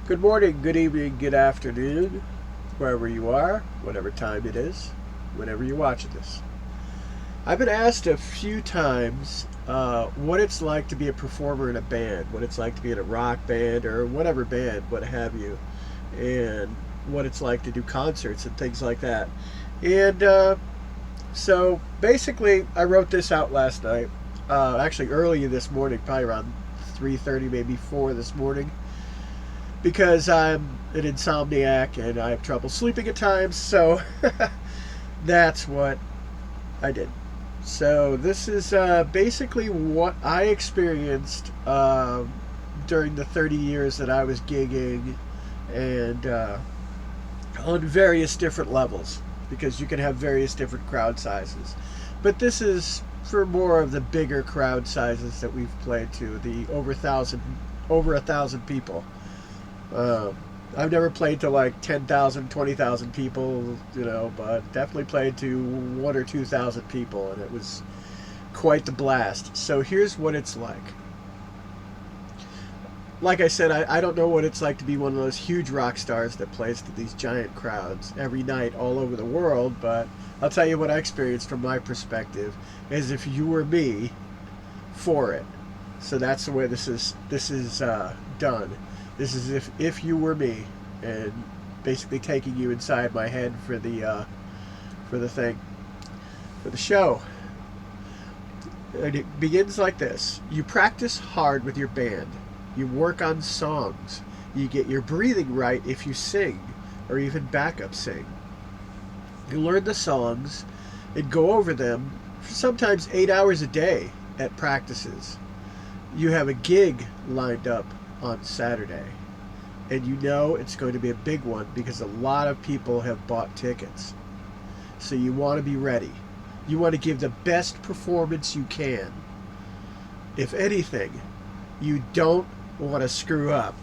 Good morning, good evening, good afternoon, wherever you are, whatever time it is, whenever you're watching this. I've been asked a few times what it's like to be a performer in a band, what it's like to be in a rock band or whatever band, what have you, and what it's like to do concerts and things like that. And so basically, I wrote this out last night, actually early this morning, probably around 3:30, maybe 4 this morning because I'm an insomniac and I have trouble sleeping at times. So that's what I did. So this is basically what I experienced during the 30 years that I was gigging and on various different levels because you can have various different crowd sizes. But this is for more of the bigger crowd sizes that we've played to, the over a thousand people. Uh, I've never played to like 10,000, 20,000 people, but definitely played to 1 or 2,000 people, and it was quite the blast. So here's what it's like. Like I said, I don't know what it's like to be one of those huge rock stars that plays to these giant crowds every night all over the world, but I'll tell you what I experienced from my perspective as if you were me for it. So that's the way this is done. This is if you were me, and basically taking you inside my head for the thing for the show. And it begins like this: you practice hard with your band, you work on songs, you get your breathing right if you sing, or even backup sing. You learn the songs and go over them for sometimes 8 hours a day at practices. You have a gig lined up on Saturday, and you know it's going to be a big one because a lot of people have bought tickets. So you want to be ready. You want to give the best performance you can. If anything, you don't want to screw up.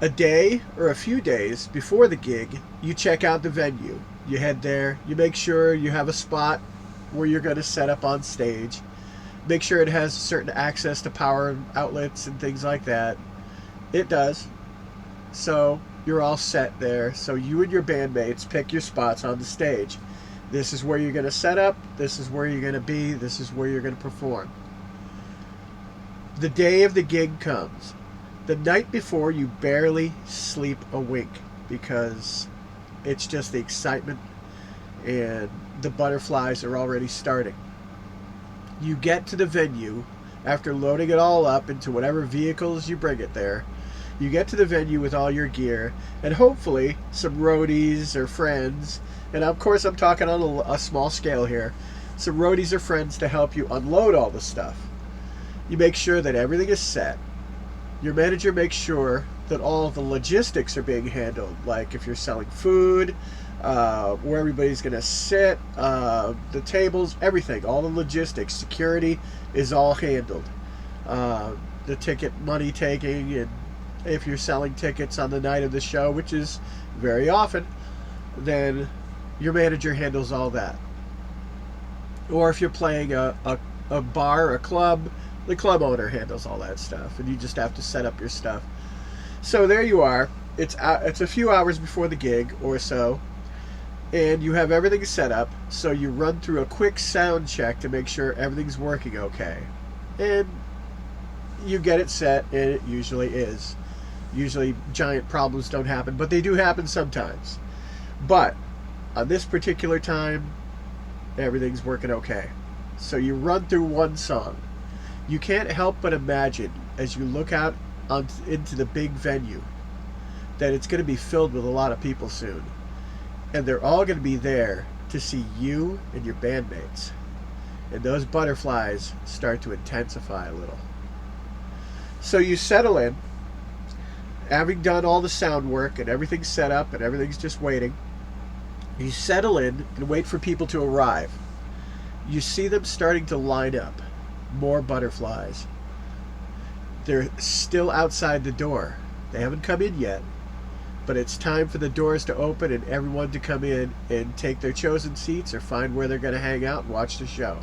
A day or a few days before the gig, you check out the venue. You head there, you make sure you have a spot where you're going to set up on stage. Make sure it has certain access to power outlets and things like that. It does. So you're all set there. So you and your bandmates pick your spots on the stage. This is where you're going to set up. This is where you're going to be. This is where you're going to perform. The day of the gig comes. The night before, you barely sleep a wink because it's just the excitement and the butterflies are already starting. You get to the venue after loading it all up into whatever vehicles you bring it there. You get to the venue with all your gear and hopefully some roadies or friends, and of course I'm talking on a small scale here, some roadies or friends to help you unload all the stuff. You make sure that everything is set. Your manager makes sure that all of the logistics are being handled, like if you're selling food, where everybody's going to sit, the tables, everything, all the logistics, security is all handled. The ticket money taking, and if you're selling tickets on the night of the show, which is very often, then your manager handles all that. Or if you're playing a bar or a club, the club owner handles all that stuff, and you just have to set up your stuff. So there you are. It's a few hours before the gig or so, and you have everything set up. So you run through a quick sound check to make sure everything's working okay, and you get it set, and it usually is. Usually giant problems don't happen, but they do happen sometimes. But on this particular time, everything's working okay. So you run through one song. You can't help but imagine as you look out into the big venue that it's going to be filled with a lot of people soon. And they're all going to be there to see you and your bandmates. And those butterflies start to intensify a little. So you settle in, having done all the sound work and everything's set up and everything's just waiting. You settle in and wait for people to arrive. You see them starting to line up. More butterflies. They're still outside the door. They haven't come in yet, but it's time for the doors to open and everyone to come in and take their chosen seats or find where they're going to hang out and watch the show.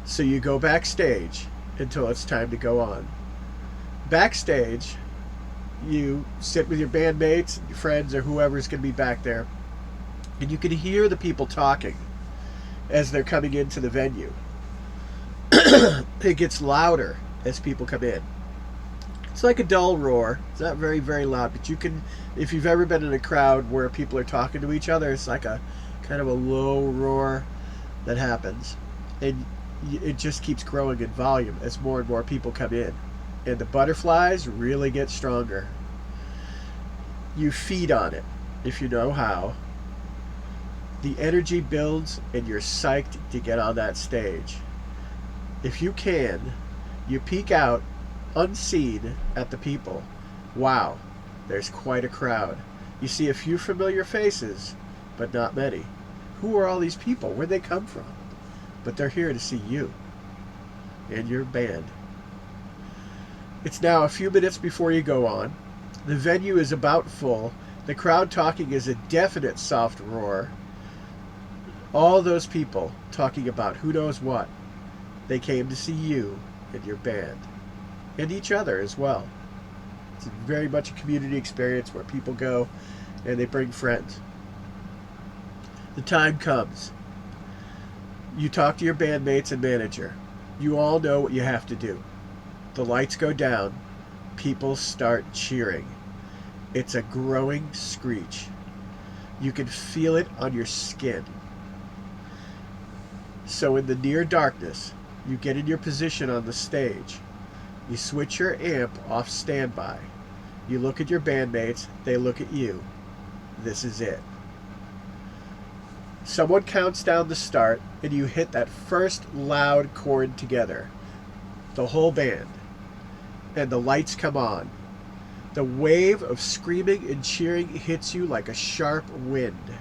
So you go backstage until it's time to go on. Backstage, you sit with your bandmates, your friends, or whoever's going to be back there, and you can hear the people talking as they're coming into the venue. It gets louder as people come in. It's like a dull roar. It's not very, very loud, but you can, if you've ever been in a crowd where people are talking to each other, it's like a kind of a low roar that happens. And it just keeps growing in volume as more and more people come in. And the butterflies really get stronger. You feed on it if you know how. The energy builds and you're psyched to get on that stage. If you can, you peek out unseen at the people. Wow, there's quite a crowd. You see a few familiar faces, but not many. Who are all these people? Where'd they come from? But they're here to see you and your band. It's now a few minutes before you go on. The venue is about full. The crowd talking is a definite soft roar. All those people talking about who knows what. They came to see you and your band. And each other as well. It's very much a community experience where people go and they bring friends. The time comes. You talk to your bandmates and manager. You all know what you have to do. The lights go down. People start cheering. It's a growing screech. You can feel it on your skin. So in the near darkness, you get in your position on the stage. You switch your amp off standby. You look at your bandmates, they look at you. This is it. Someone counts down the start, and you hit that first loud chord together. The whole band. And the lights come on. The wave of screaming and cheering hits you like a sharp wind,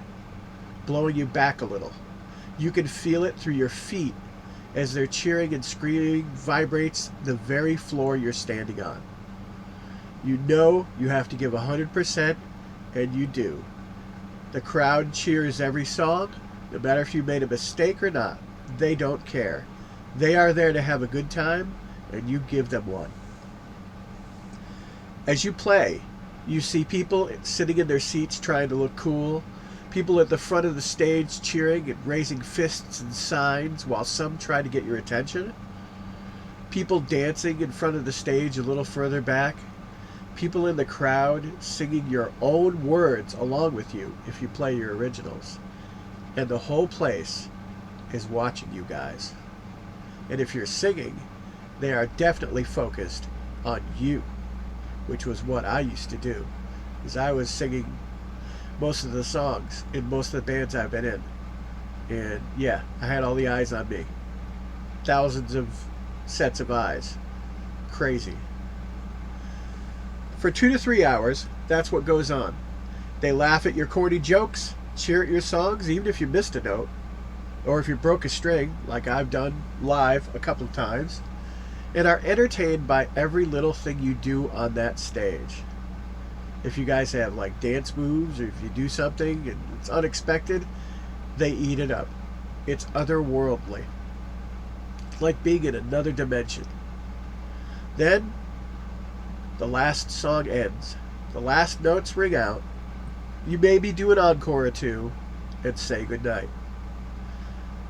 blowing you back a little. You can feel it through your feet as their cheering and screaming vibrates the very floor you're standing on. You know you have to give 100%, and you do. The crowd cheers every song, no matter if you made a mistake or not. They don't care. They are there to have a good time, and you give them one. As you play, you see people sitting in their seats trying to look cool, people at the front of the stage cheering and raising fists and signs while some try to get your attention, people dancing in front of the stage a little further back, people in the crowd singing your own words along with you if you play your originals. And the whole place is watching you guys. And if you're singing, they are definitely focused on you, which was what I used to do, because I was singing most of the songs in most of the bands I've been in. And yeah, I had all the eyes on me. Thousands of sets of eyes. Crazy. For 2 to 3 hours, that's what goes on. They laugh at your corny jokes, cheer at your songs, even if you missed a note, or if you broke a string, like I've done live a couple of times, and are entertained by every little thing you do on that stage. If you guys have like dance moves, or if you do something and it's unexpected, they eat it up. It's otherworldly. It's like being in another dimension. Then the last song ends. The last notes ring out. You maybe do an encore or two and say goodnight.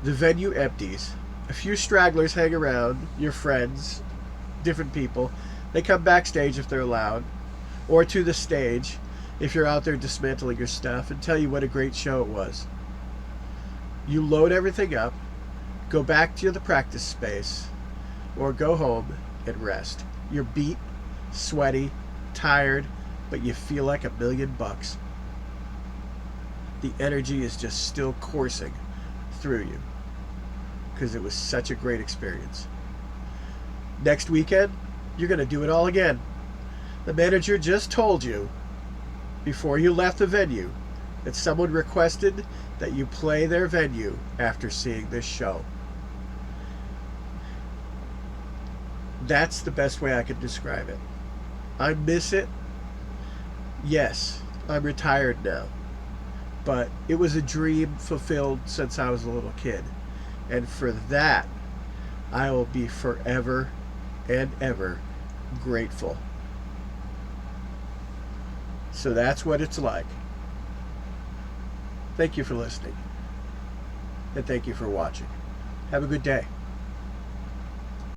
The venue empties. A few stragglers hang around, your friends, different people. They come backstage if they're allowed, or to the stage if you're out there dismantling your stuff, and tell you what a great show it was. You load everything up, go back to the practice space, or go home and rest. You're beat, sweaty, tired, but you feel like $1,000,000. The energy is just still coursing through you because it was such a great experience. Next weekend, you're going to do it all again. The manager just told you before you left the venue that someone requested that you play their venue after seeing this show. That's the best way I could describe it. I miss it. Yes, I'm retired now. But it was a dream fulfilled since I was a little kid. And for that, I will be forever and ever grateful. So that's what it's like. Thank you for listening. And thank you for watching. Have a good day.